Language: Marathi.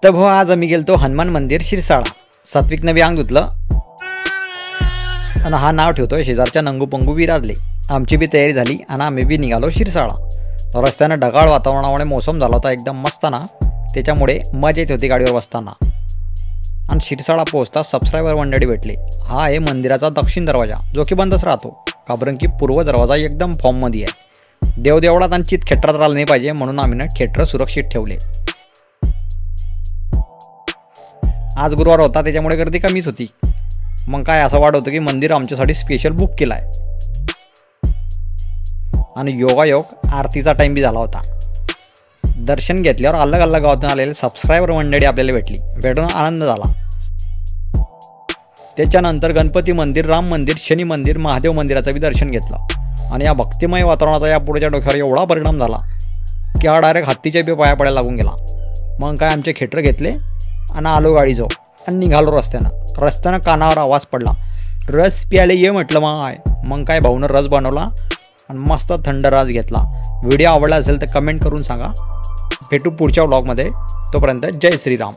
तर भाऊ आज आम्ही गेलतो हनुमान मंदिर शिरसाळा. सात्विक नवी अंग धुतलं आणि हा नाव ठेवतोय शेजारच्या नंगू पंगू विराजले. आमची बी तयारी झाली आणि आम्ही बी निघालो शिरसाळा. रस्त्यानं ढगाळ वातावरणामुळे मोसम झाला होता एकदम मस्ताना, त्याच्यामुळे मजा येत होती गाडीवर बसताना. आणि शिरसाळा पोहोचता सबस्क्रायबर मंडळी भेटले. हा आहे मंदिराचा दक्षिण दरवाजा, जो की बंदच राहतो, कारण की पूर्व दरवाजा एकदम फॉर्ममध्ये आहे. देवदेवळात आणि चित खेटरात राहिलं नाही पाहिजे म्हणून आम्ही खेटर सुरक्षित ठेवले. आज गुरुवार होता त्याच्यामुळे गर्दी कमीच होती. मग काय असं वाटतं की मंदिर आमच्यासाठी स्पेशल बुक केलं आहे. आणि योगायोग आरतीचा टाईम बी झाला होता. दर्शन घेतल्यावर अलग अलग गावातून आलेले सबस्क्रायबर मंडळी आपल्याला भेटून आनंद झाला. त्याच्यानंतर गणपती मंदिर, राम मंदिर, शनी मंदिर, महादेव मंदिराचं बी दर्शन घेतलं. आणि या भक्तिमय वातावरणाचा या पुढच्या डोक्यावर एवढा परिणाम झाला की हा डायरेक्ट हत्तीच्या बी पाया पडायला लागून गेला. मग काय आमचे खेटर घेतले आणि आलो गाडी जाऊ आणि निघालो रस्त्यानं कानावर आवाज पडला, रस प्यायला ये म्हटलं. मग काय भाऊनं रस बनवला आणि मस्त थंड रस घेतला. व्हिडिओ आवडला असेल तर कमेंट करून सांगा. भेटू पुढच्या व्लॉगमध्ये. तोपर्यंत जय श्रीराम.